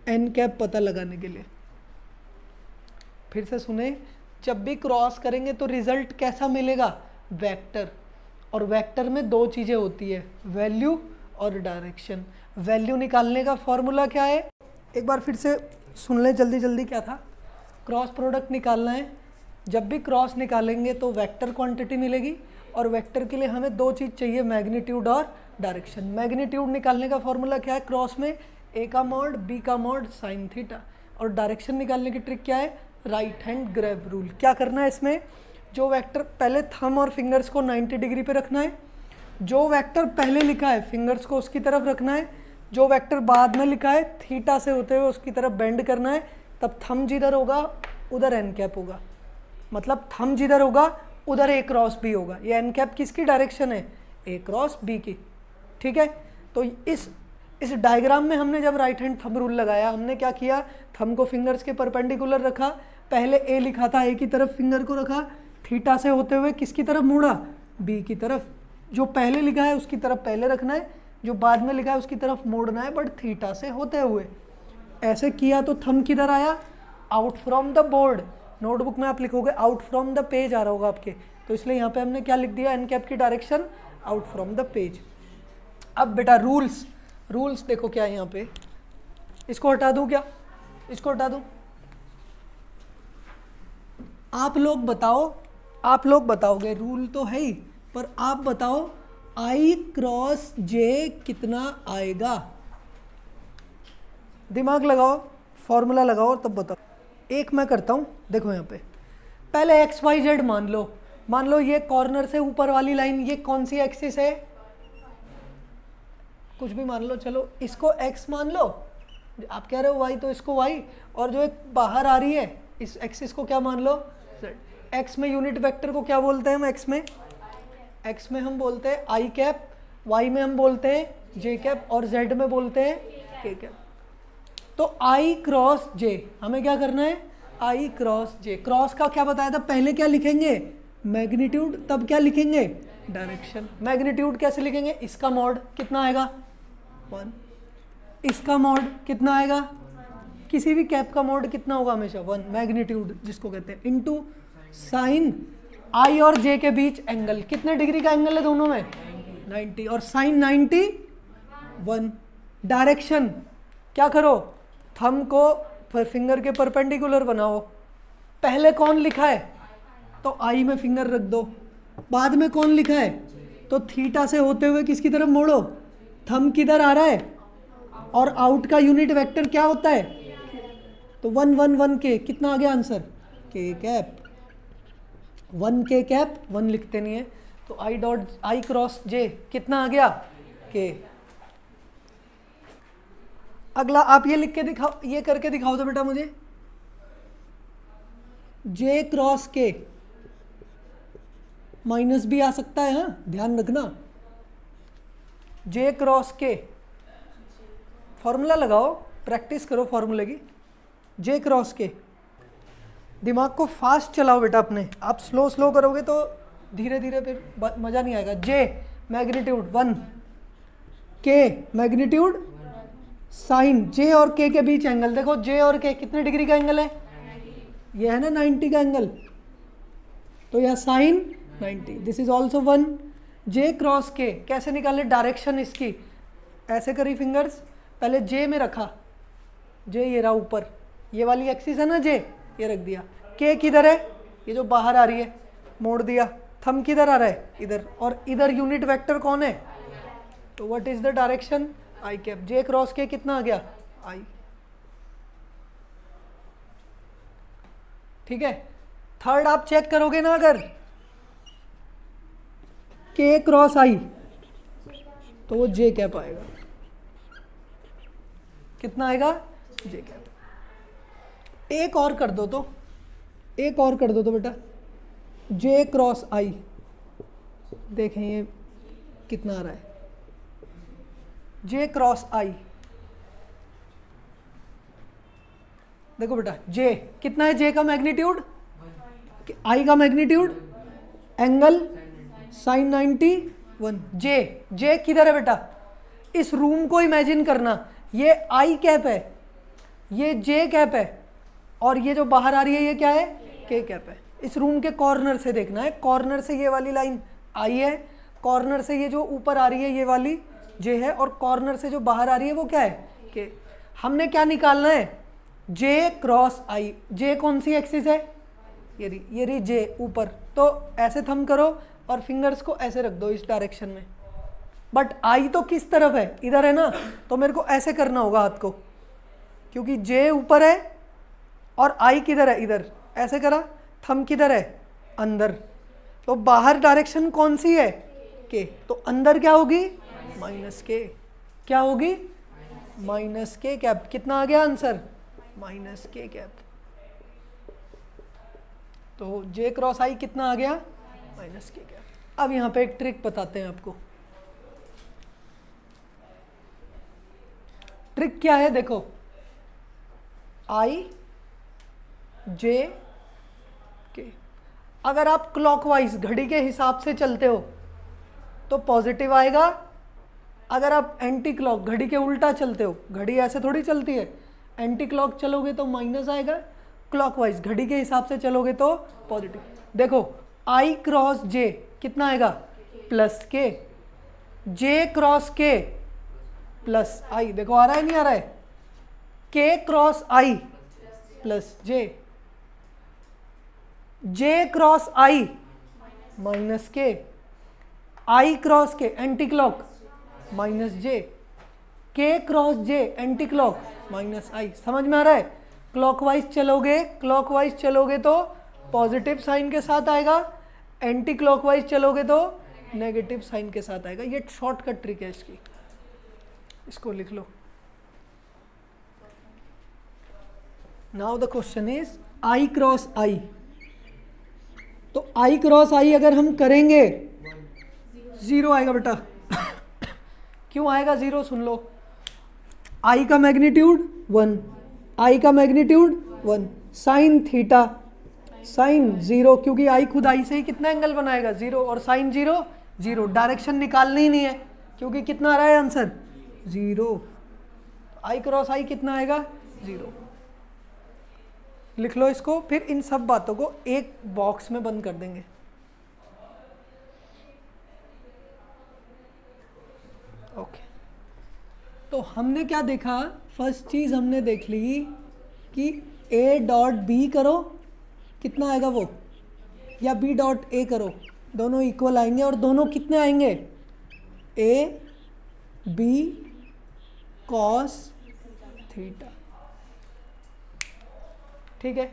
S1: एन कैप पता लगाने के लिए। फिर से सुने, जब भी क्रॉस करेंगे तो रिजल्ट कैसा मिलेगा, वेक्टर। और वेक्टर में दो चीज़ें होती है, वैल्यू और डायरेक्शन। वैल्यू निकालने का फॉर्मूला क्या है, एक बार फिर से सुन लें जल्दी जल्दी, क्या था, क्रॉस प्रोडक्ट निकालना है। जब भी क्रॉस निकालेंगे तो वेक्टर क्वांटिटी मिलेगी, और वेक्टर के लिए हमें दो चीज़ चाहिए, मैग्नीट्यूड और डायरेक्शन। मैग्नीट्यूड निकालने का फॉर्मूला क्या है, क्रॉस में ए का मॉड बी का मॉड साइन थीटा। और डायरेक्शन निकालने की ट्रिक क्या है, राइट हैंड ग्रैब रूल। क्या करना है इसमें, जो वेक्टर पहले थंब और फिंगर्स को 90 डिग्री पे रखना है, जो वेक्टर पहले लिखा है फिंगर्स को उसकी तरफ रखना है, जो वेक्टर बाद में लिखा है थीटा से होते हुए उसकी तरफ बेंड करना है। तब थंब जिधर होगा उधर एन कैप होगा, मतलब थंब जिधर होगा उधर ए क्रॉस बी होगा। ये एन कैप किसकी डायरेक्शन है, ए क्रॉस बी की, ठीक है। तो इस डायग्राम में हमने जब राइट हैंड थंब रूल लगाया, हमने क्या किया, थंब को फिंगर्स के परपेंडिकुलर रखा, पहले ए लिखा था, ए की तरफ फिंगर को रखा, थीटा से होते हुए किसकी तरफ मुड़ा, बी की तरफ। जो पहले लिखा है उसकी तरफ पहले रखना है, जो बाद में लिखा है उसकी तरफ मोड़ना है, बट थीटा से होते हुए। ऐसे किया तो थंब किधर आया, out from the board. Notebook में आप लिखोगे आउट फ्रॉम द पेज आ रहा होगा आपके, तो इसलिए यहाँ पे हमने क्या लिख दिया, एन कैप की direction out from the page. अब बेटा रूल्स, रूल्स देखो क्या है यहाँ पे, इसको हटा दूँ क्या, इसको हटा दूँ, आप लोग बताओ, आप लोग बताओगे, रूल तो है ही, पर आप बताओ आई क्रॉस जे कितना आएगा, दिमाग लगाओ, फॉर्मूला लगाओ तब बताओ। एक मैं करता हूँ, देखो यहाँ पे पहले एक्स वाई जेड मान लो ये कॉर्नर से ऊपर वाली लाइन, ये कौन सी एक्सिस है, कुछ भी मान लो, चलो इसको x मान लो, आप कह रहे हो y तो इसको y, और जो एक बाहर आ रही है इस एक्सिस को क्या मान लो, z। x में यूनिट वेक्टर को क्या बोलते हैं हम, x में हम बोलते हैं i कैप, y में हम बोलते हैं j कैप, और z में बोलते हैं k कैप। तो i क्रॉस j हमें क्या करना है, i क्रॉस j। क्रॉस का क्या बताया था, पहले क्या लिखेंगे, मैग्नीट्यूड, तब क्या लिखेंगे, डायरेक्शन। मैग्नीट्यूड कैसे लिखेंगे, इसका मॉड कितना आएगा 1, इसका मॉड कितना आएगा, किसी भी कैप का मॉड कितना होगा हमेशा 1, मैग्नीट्यूड जिसको कहते हैं, इनटू साइन आई और जे के बीच एंगल, कितने डिग्री का एंगल है दोनों में 90, और साइन 91। डायरेक्शन क्या करो, थंब को फिंगर के परपेंडिकुलर बनाओ, पहले कौन लिखा है तो आई में फिंगर रख दो, बाद में कौन लिखा है तो थीटा से होते हुए किसकी तरफ मोड़ो, थंब किधर आ रहा है, और आउट का यूनिट वेक्टर क्या होता है, तो 1 1 1 के, कितना आ गया आंसर, के कैप, 1 के कैप, 1 लिखते नहीं है, तो आई डॉट आई क्रॉस जे कितना आ गया, के। अगला आप ये लिख के दिखाओ, ये करके दिखाओ तो बेटा मुझे, जे क्रॉस के माइनस भी आ सकता है, हाँ ध्यान रखना, जे क्रॉस के फॉर्मूला लगाओ, प्रैक्टिस करो फॉर्मूले की, जे क्रॉस के। दिमाग को फास्ट चलाओ बेटा अपने, आप स्लो करोगे तो धीरे धीरे फिर मज़ा नहीं आएगा। जे मैग्नीट्यूड 1, के मैग्नीट्यूड साइन, जे और के बीच एंगल, देखो जे और के कितने डिग्री का एंगल है, ये है ना 90 का एंगल, तो यह sine 90, this is also 1। J cross के कैसे निकाले, डायरेक्शन इसकी ऐसे करी फिंगर्स, पहले जे में रखा, जे ये रहा ऊपर, ये वाली एक्सिस है ना जे, ये रख दिया, के किधर है, ये जो बाहर आ रही है, मोड़ दिया, थंब किधर आ रहा है, इधर, और इधर यूनिट वेक्टर कौन है, तो what is the direction, I cap, J cross के कितना आ गया, आई। ठीक है, थर्ड आप चेक करोगे ना, अगर के क्रॉस आई तो वो जे कैप आएगा, कितना आएगा, जे कैप। एक और कर दो तो, एक और कर दो तो बेटा, जे क्रॉस आई, देखें ये कितना आ रहा है, जे क्रॉस आई, देखो बेटा जे कितना है, जे का मैग्नीट्यूड, आई का मैग्नीट्यूड, एंगल साइन 91, जे किधर है बेटा, इस रूम को इमेजिन करना, ये आई कैप है, ये जे कैप है, और ये जो बाहर आ रही है ये क्या है, के कैप है। इस रूम के कॉर्नर से देखना है, कॉर्नर से ये वाली लाइन आई है, कॉर्नर से ये जो ऊपर आ रही है ये वाली जे है, और कॉर्नर से जो बाहर आ रही है वो क्या है, के। हमने क्या निकालना है, जे क्रॉस आई, जे कौन सी एक्सिस है, ये रही जे ऊपर, तो ऐसे थंब करो और फिंगर्स को ऐसे रख दो इस डायरेक्शन में, बट आई तो किस तरफ है, इधर है ना, तो मेरे को ऐसे करना होगा हाथ को, क्योंकि जे ऊपर है और आई किधर है, इधर, ऐसे करा, थंब किधर है, अंदर, तो बाहर डायरेक्शन कौन सी है, के, तो अंदर क्या होगी, माइनस के, क्या होगी, माइनस के कैप, कितना आ गया आंसर, माइनस के कैप। तो जे क्रॉस आई कितना आ गया, माइनस के कैप। अब यहाँ पे एक ट्रिक बताते हैं आपको, ट्रिक क्या है, देखो आई जे के, अगर आप क्लॉकवाइज घड़ी के हिसाब से चलते हो तो पॉजिटिव आएगा, अगर आप एंटी क्लॉक घड़ी के उल्टा चलते हो, घड़ी ऐसे थोड़ी चलती है, एंटी क्लॉक चलोगे तो माइनस आएगा, क्लॉकवाइज घड़ी के हिसाब से चलोगे तो पॉजिटिव। देखो आई क्रॉस जे कितना आएगा, प्लस के, जे क्रॉस के प्लस आई, देखो आ रहा है नहीं आ रहा है, के क्रॉस आई प्लस जे, जे क्रॉस आई माइनस के, आई क्रॉस के एंटी क्लॉक माइनस जे, के क्रॉस जे एंटी क्लॉक माइनस आई। समझ में आ रहा है, क्लॉकवाइज चलोगे तो पॉजिटिव साइन के साथ आएगा, एंटी क्लॉकवाइज चलोगे तो नेगेटिव साइन के साथ आएगा। ये शॉर्टकट ट्रिक है इसकी, इसको लिख लो। Now the question is I cross I, तो आई क्रॉस आई अगर हम करेंगे जीरो आएगा बेटा। क्यों आएगा जीरो, सुन लो, आई का मैग्नीट्यूड 1, आई का मैग्नीट्यूड 1, साइन थीटा, साइन 0, क्योंकि आई खुद आई से ही कितना एंगल बनाएगा 0, और साइन 0 0, डायरेक्शन निकालनी ही नहीं है क्योंकि कितना आ रहा है आंसर 0, आई क्रॉस आई कितना आएगा 0। लिख लो इसको, फिर इन सब बातों को एक बॉक्स में बंद कर देंगे। ओके, तो हमने क्या देखा, फर्स्ट चीज हमने देख ली कि ए डॉट बी करो कितना आएगा वो, या बी डॉट ए करो, दोनों इक्वल आएंगे, और दोनों कितने आएंगे, ए बी कॉस थीटा। ठीक है,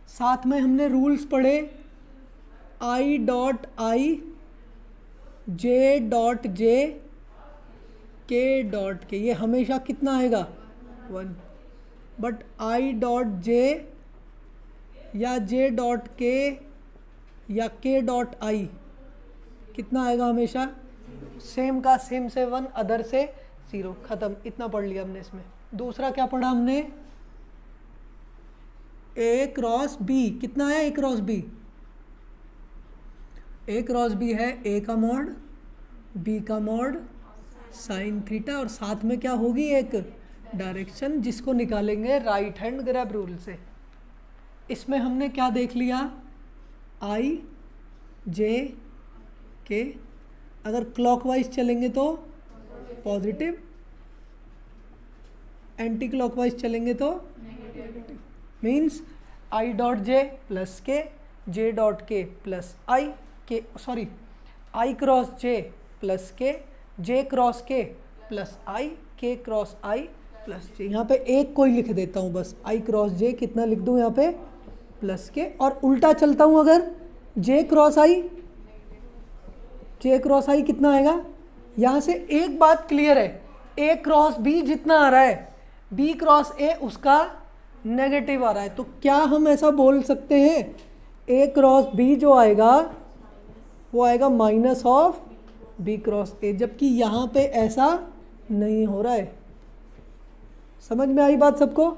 S1: साथ में हमने रूल्स पढ़े, I dot I, J dot J, के डॉट के, ये हमेशा कितना आएगा 1, बट आई डॉट जे या जे डॉट के या के डॉट आई कितना आएगा हमेशा सेम का सेम से 1, अदर से 0, खत्म। इतना पढ़ लिया हमने इसमें। दूसरा क्या पढ़ा हमने, ए क्रॉस बी, कितना है A cross B, A cross B है ए का मॉड बी का मॉड साइन थीटा, और साथ में क्या होगी एक डायरेक्शन, जिसको निकालेंगे राइट हैंड ग्रैब रूल से। इसमें हमने क्या देख लिया, आई जे के, अगर क्लॉकवाइज चलेंगे तो पॉजिटिव, एंटी क्लॉकवाइज चलेंगे तो negative. Means I dot J plus के, जे डॉट के प्लस आई के, sorry I cross J plus के, जे क्रॉस के प्लस आई, के क्रॉस आई प्लस जे। यहाँ पे एक कोई लिख देता हूँ बस, आई क्रॉस जे कितना लिख दूँ यहाँ पे प्लस के, और उल्टा चलता हूँ अगर जे क्रॉस आई, जे क्रॉस आई कितना आएगा। यहाँ से एक बात क्लियर है, ए क्रॉस बी जितना आ रहा है बी क्रॉस ए उसका नेगेटिव आ रहा है, तो क्या हम ऐसा बोल सकते हैं ए क्रॉस बी जो आएगा वो आएगा minus of B cross A, जबकि यहाँ पे ऐसा नहीं हो रहा है। समझ में आई बात सबको,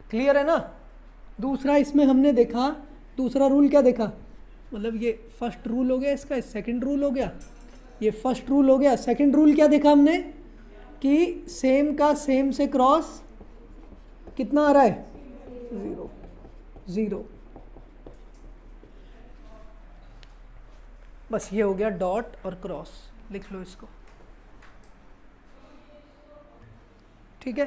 S1: क्लियर है ना। दूसरा इसमें हमने देखा, दूसरा रूल क्या देखा, मतलब ये फर्स्ट रूल हो गया इसका, सेकंड रूल हो गया, ये फर्स्ट रूल हो गया। सेकंड रूल क्या देखा हमने कि सेम का सेम से क्रॉस कितना आ रहा है, ज़ीरो ज़ीरो। बस ये हो गया डॉट और क्रॉस, लिख लो इसको, ठीक है।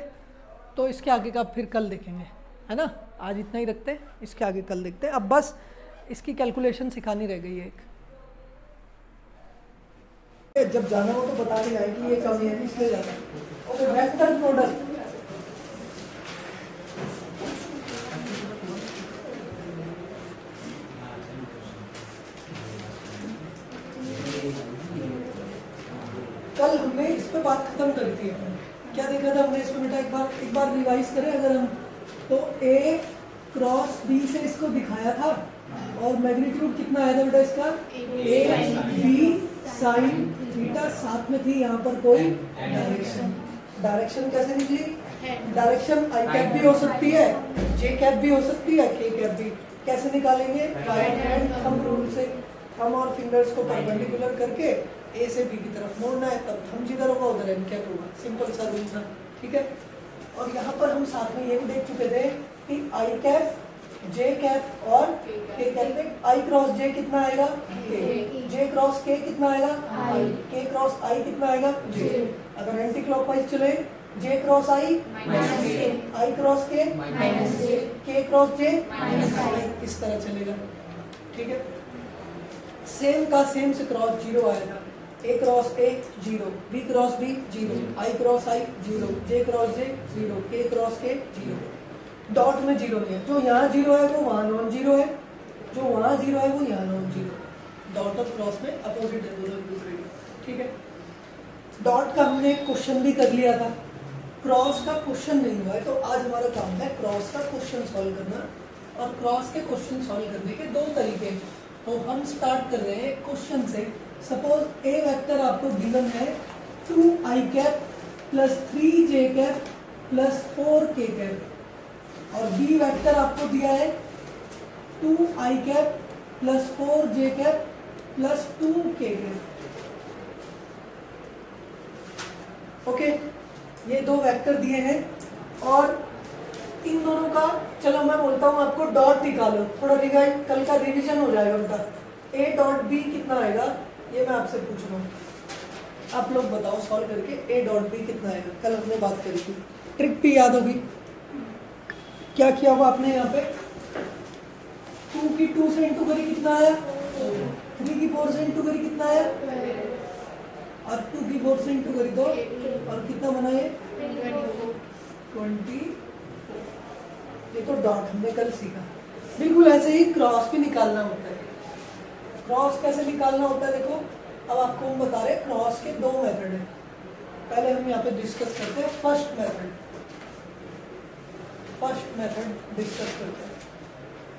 S1: तो इसके आगे का फिर कल देखेंगे, है ना। आज इतना ही रखते हैं, इसके आगे कल देखते हैं। अब बस इसकी कैलकुलेशन सिखानी रह गई है एक। जब जाना हो तो बता नहीं आएगी ये कमी है, इसलिए जाना है। ओके, वेक्टर प्रोडक्ट, कल हमने इस पे बात खत्म कर दी है। क्या देखा था हमने इसमें बेटा, एक बार रिवाइज करें अगर हम, तो ए क्रॉस बी से इसको दिखाया था, और मैग्नीट्यूड कितना आया था बेटा इसका, ए बी साइन थीटा, साथ में थी यहाँ पर कोई डायरेक्शन। डायरेक्शन कैसे निकली, डायरेक्शन आई कैप भी हो सकती है, जे कैप भी हो सकती है, के कैप भी। कैसे निकालेंगे, राइट हैंड थंब रूल से, थंब और फिंगर्स को परपेंडिकुलर करके ए से बी की तरफ मोड़ना है, तब थंब जिधर होगा उधर एन कैप होगा, सिंपल सा रूल था, ठीक है। और यहाँ पर हम साथ में ये भी देख चुके थे कि आई कैप, जे कैप और के कैप में आई क्रॉस जे कितना आएगा, के, जे क्रॉस के कितना आएगा, आई, के क्रॉस आई कितना आएगा, जे। अगर एंटी क्लॉकवाइज चले, जे क्रॉस आई माइनस के, आई क्रॉस के माइनस जे, के क्रॉस जे माइनस आई, इस तरह चलेगा, ठीक है। सेम का सेम से क्रॉस जीरो आएगा, A cross A zero, B cross B zero, I cross I zero, J cross J zero, K cross K zero. Dot में जीरो नहीं है, जो यहाँ जीरो है वो वहाँ नॉन जीरो है, जो वहाँ जीरो है वो यहाँ नॉन जीरो। डॉट और क्रॉस में अपोजिट है दोनों एक दूसरे के, ठीक है। डॉट का हमने क्वेश्चन भी कर लिया था, क्रॉस का क्वेश्चन नहीं हुआ है, तो आज हमारा काम है क्रॉस का क्वेश्चन सॉल्व करना। और क्रॉस के क्वेश्चन सॉल्व करने के दो तरीके हैं, तो हम स्टार्ट कर रहे हैं क्वेश्चन से। सपोज ए वेक्टर आपको गिवन है 2i cap plus 3j cap plus 4k cap, और बी वेक्टर आपको दिया है 2i cap plus 4j cap plus 2k cap. Okay, ये दो वेक्टर दिए हैं, और इन दोनों का, चलो मैं बोलता हूँ आपको डॉट निकालो, थोड़ा रिवाइज, कल का रिवीजन हो जाएगा बेटा। ए डॉट बी कितना आएगा ये मैं आपसे पूछ रहा हूँ, आप लोग बताओ सॉल्व करके, ए डॉट बी कितना आएगा। कल हमने बात करी थी, ट्रिक भी याद होगी। क्या किया होगा आपने यहाँ पे, 2 की 2 से इंटू करी कितना आया, 3 की 4 से इंटू करी कितना आया, और 2 की 4 से इंटू करी 2, और कितना बना ये 24। ये तो डॉट हमने कल सीखा। बिल्कुल ऐसे ही क्रॉस भी निकालना होता है। क्रॉस कैसे निकालना होता है देखो, अब आपको हम बता रहे हैं क्रॉस के दो मेथड हैं। पहले हम यहाँ पे डिस्कस करते हैं फर्स्ट मेथड डिस्कस करते हैं।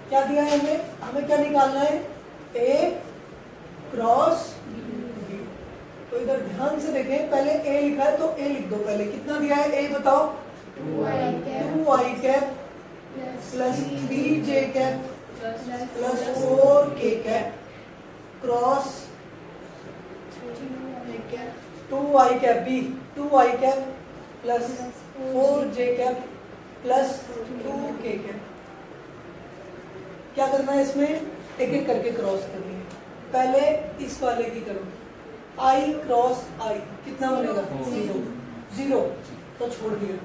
S1: क्या दिया है हमें क्या निकालना है, ए क्रॉस बी। तो इधर ध्यान से देखें, पहले ए लिखा है तो ए लिख दो पहले। कितना दिया है ए बताओ, 2i cap plus 3j cap plus 4k cap cross 2 आई कैप बी 2 आई कैप प्लस 4 जे कैप प्लस 2 के कैप। क्या करना है इसमें, एक एक करके क्रॉस करनी है। पहले इस वाले की करो, आई क्रॉस आई कितना बनेगा 0 0 तो छोड़ दिया।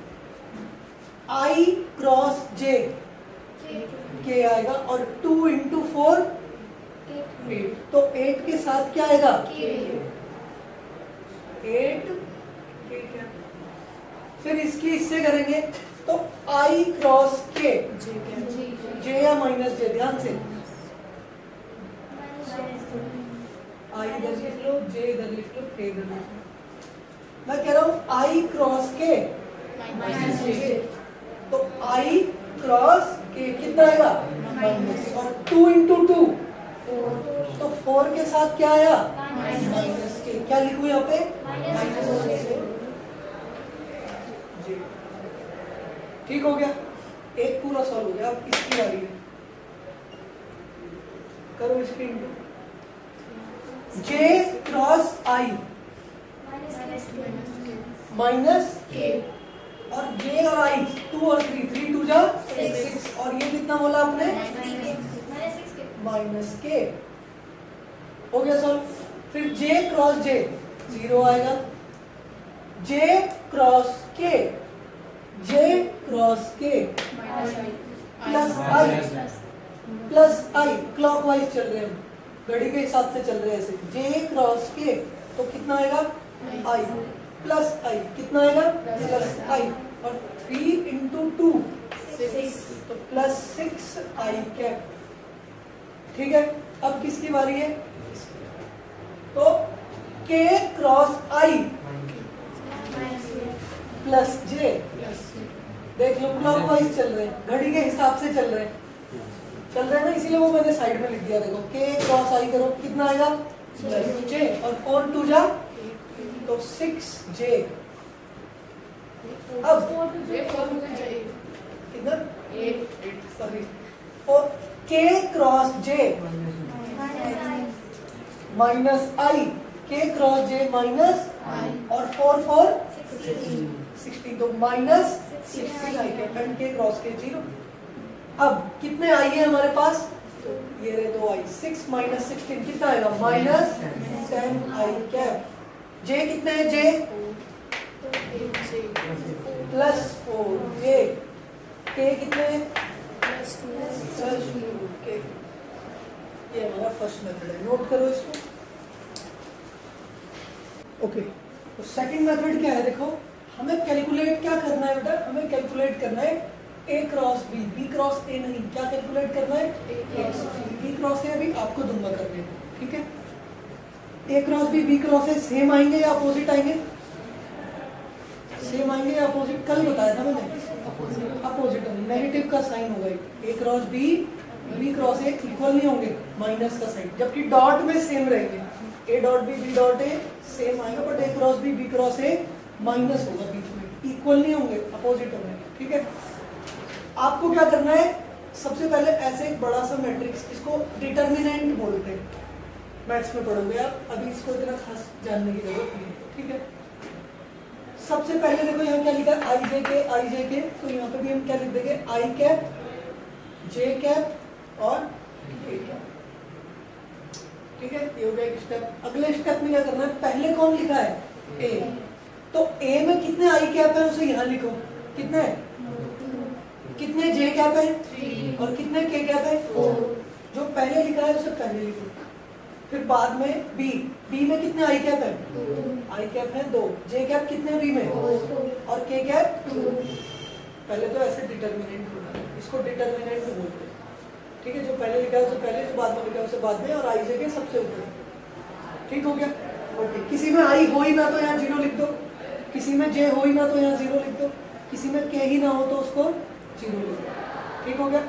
S1: आई क्रॉस जे के आएगा और 2 इंटू 4 8 तो 8 के साथ क्या आएगा 8 फिर इसकी इससे करेंगे तो आई क्रॉस के जे या माइनस जे, ध्यान से आई इधर लिख लो जे इधर लिख लो के इधर लिख लो। मैं कह रहा हूं आई क्रॉस के माइनस जे तो आई क्रॉस के कितना आएगा माइनस और 2 इंटू 2 तो 4 के साथ क्या आया माइनस के। क्या लिखूं यहाँ पे माइनस जे। ठीक हो गया, एक पूरा सॉल्व हो गया। अब इसकी बारी है, करो इसकी इंटू जे क्रॉस आई माइनस के और जे और आई 2 और 3 3 2 जा 6 और ये कितना बोला आपने माइनस के। हो गया सॉल्व। फिर जे क्रॉस जे 0 आएगा, जे क्रॉस के प्लस आई क्लॉकवाइज चल रहे हैं, घड़ी के हिसाब से चल रहे हैं ऐसे। जे क्रॉस के तो कितना आएगा आई प्लस आई कितना आएगा प्लस आई और 3 इंटू 2 तो प्लस 6 आई कैप। ठीक है, अब किसकी बारी है, तो के क्रॉस आई प्लस जे। देख लो क्लॉकवाइज चल रहे हैं, घड़ी के हिसाब से चल रहे हैं ना, इसीलिए वो मैंने साइड में लिख दिया। देखो के क्रॉस आई करो कितना आएगा जे और 4 2 जा तो 6 जे। अब कितना 8 सॉरी और के क्रॉस जे माइनस आई, के क्रॉस जे माइनस और 4 4 16 तो माइनस 16 आई कैप के क्रॉस के 0। अब कितने आई है हमारे पास, ये रहे 2 आई, 6 माइनस 16 कितना आएगा माइनस 10 आई कैप। जे कितने है जे प्लस 4 जे, के कितने प्लस 2 के। ये हमारा फर्स्ट मेथड है, नोट करो इसको। ओके, तो सेकंड मेथड क्या है, देखो हमें कैलकुलेट क्या करना है बेटा, हमें कैलकुलेट करना है A cross B, B cross A नहीं, क्या कैलकुलेट करना है बी क्रॉस ए। अभी आपको दूंगा करने, ठीक है। A cross B B cross A same आएंगे या अपोजिट आएंगे, सेम आएंगे या अपोजिट, कल बताया था मैंने अपोजिट होंगे, नेगेटिव का साइन होगा। A cross B B cross A equal नहीं होंगे, माइनस का साइन, जबकि डॉट में सेम रहेंगे। A dot B dot A same आएगा, but A cross B cross A minus होगा बीच में, इक्वल नहीं होंगे, अपोजिट होंगे। ठीक है, आपको क्या करना है, सबसे पहले ऐसे एक बड़ा सा मैट्रिक्स, इसको डिटर्मिनेंट बोलते हैं, मैथ्स में पढ़ोगे आप, अभी इसको इतना खास जानने की जरूरत नहीं है। ठीक है, सबसे पहले देखो यहाँ क्या लिखा है आई जे के, तो यहाँ पे भी हम क्या लिख देंगे आई कैप जे कैप और के कैप। ठीक है, ये हो गया एक स्टेप। अगले स्टेप में क्या करना है, पहले कौन लिखा है ए, तो ए में कितने आई कैप है उसे यहाँ लिखो, कितने कितने जे कैप है और कितने के कैप है, जो पहले लिखा है उसे पहले लिखो। फिर बाद में बी, बी में कितने आई कैप है, आई कैप है 2, जे कैप कितने बी में और के कैप 2। पहले तो ऐसे डिटर्मिनेंट होना है, इसको डिटर्मिनेंट बोलते हैं। ठीक है, जो पहले लिखा है उसे पहले, जो बाद में लिखा है उसे बाद में, और आई जे के सबसे ऊपर। ठीक हो गया, ओके। किसी में आई हो ही ना तो यहाँ 0 लिख दो, किसी में जे हो ही ना तो यहाँ 0 लिख दो, किसी में के ही ना हो तो उसको 0 लिख दो। ठीक हो गया।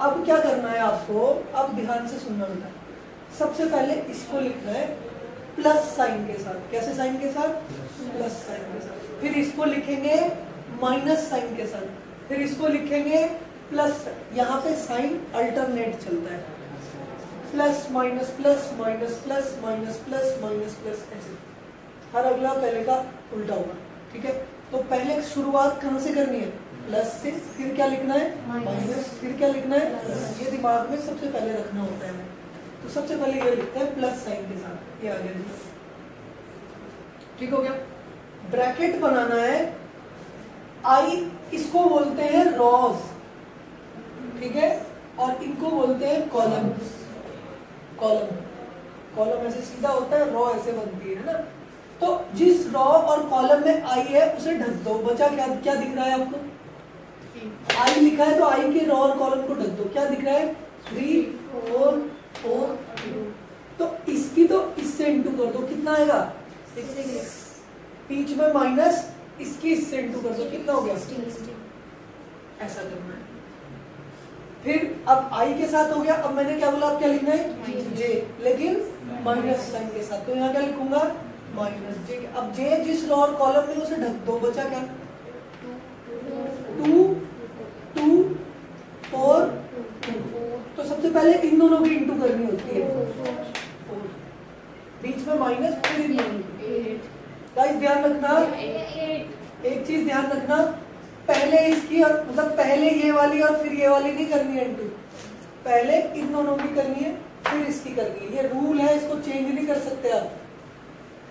S1: अब क्या करना है आपको, अब ध्यान से सुनना बेटा, सबसे पहले इसको लिखना है प्लस साइन के साथ। कैसे साइन के साथ, प्लस साइन के साथ। फिर इसको लिखेंगे माइनस साइन के साथ, फिर इसको लिखेंगे प्लस, यहाँ पे साइन अल्टरनेट चलता है। Plus minus plus minus plus minus plus minus plus, ऐसे हर अगला पहले का उल्टा होगा। ठीक है, तो पहले शुरुआत कहाँ से करनी है? प्लस से, फिर क्या लिखना है? माइनस, फिर क्या लिखना है? प्लस। ये दिमाग में सबसे पहले रखना होता है। तो सबसे पहले ये लिखते हैं प्लस साइन के साथ, ये आगे लिखो। ठीक हो गया। ब्रैकेट बनाना है, आई इसको बोलते हैं रॉज, ठीक है, और इनको बोलते हैं कॉलम। कॉलम कॉलम ऐसे सीधा होता है, रॉ ऐसे बनती है ना। तो जिस रॉ और कॉलम में आई है उसे ढक दो। बचा क्या? क्या दिख रहा है आपको? आई लिखा है तो आई के रॉ और कॉलम को ढक दो। क्या दिख रहा है? 3 4 4 2। तो इसकी तो इससे इंटू कर दो, कितना आएगा? 6। बीच में माइनस, इसकी इससे इंटू कर दो, कितना हो गया? 16। ऐसा करना है। फिर अब आई के साथ हो गया। अब मैंने क्या बोला? अब क्या लिखना है? जे, लेकिन माइनस साइन के साथ। तो यहाँ क्या लिखूंगा? माइनस जे। अब जे जिस रो और कॉलम में उसे ढक दो। बचा क्या? 2 2 4 2। तो सबसे पहले इन दोनों की इंटू करनी होती है, 4, बीच में माइनस, फिर 8। गाइस ध्यान रखना, एक चीज ध्यान रखना, पहले इसकी और मतलब पहले ये वाली और फिर ये वाली नहीं करनी है इंटू, पहले इन दोनों की करनी है फिर इसकी करनी है। ये रूल है, इसको चेंज नहीं कर सकते आप।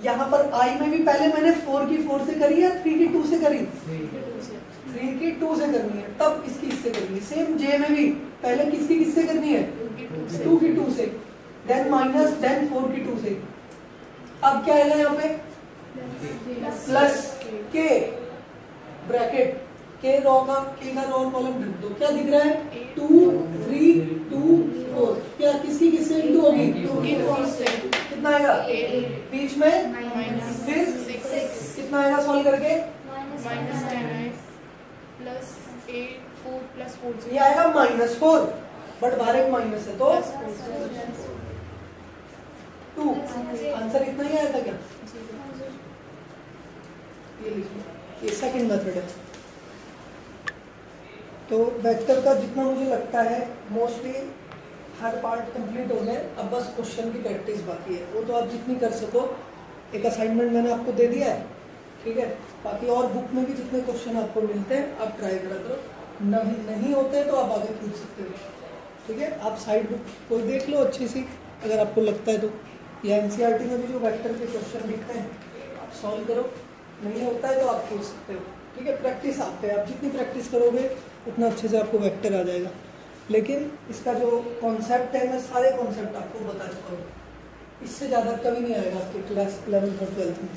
S1: यहाँ पर आई में भी पहले मैंने 4 की 4 से करी है, 3 की 2 से करी, 3 की 2 से करनी है, तब इसकी इससे करनी है। सेम जे में भी पहले किसकी किससे करनी है? 2 की 2 से, देन माइनस, देन 4 की 2 से। अब क्या आएगा यहाँ पे? प्लस के ब्रैकेट, के रो का रो कॉलम ढक दो। क्या दिख रहा है? 2 3 2 4। क्या किसकी किससे इंटू होगी? 2 की 4 से। कितना आएगा? 8। बीच में फिर 6। कितना आएगा सॉल्व करके? -10 प्लस 8 4 प्लस 4। ये आएगा -4, बट बाहर एक माइनस है तो 2। आंसर इतना ही आया था क्या? ये सेकंड मेथड है। तो वेक्टर का जितना मुझे लगता है मोस्टली हर पार्ट कंप्लीट हो गए। अब बस क्वेश्चन की प्रैक्टिस बाकी है, वो तो आप जितनी कर सको। एक असाइनमेंट मैंने आपको दे दिया है, ठीक है। बाकी और बुक में भी जितने क्वेश्चन आपको मिलते हैं आप ट्राई करा करो, नहीं होते तो आप आगे पूछ सकते हो, ठीक है। आप साइड बुक कोई देख लो अच्छी सी, अगर आपको लगता है तो, या एनसीईआरटी में भी जो वेक्टर के क्वेश्चन दिखते हैं आप सॉल्व करो, नहीं होता है तो आप पूछ सकते हो, ठीक है। प्रैक्टिस आप पे, आप जितनी प्रैक्टिस करोगे उतना अच्छे से आपको वेक्टर आ जाएगा। लेकिन इसका जो कॉन्सेप्ट है, मैं सारे कॉन्सेप्ट आपको बता चुका हूँ, इससे ज़्यादा कभी नहीं आएगा आपके क्लास 11th और 12th में।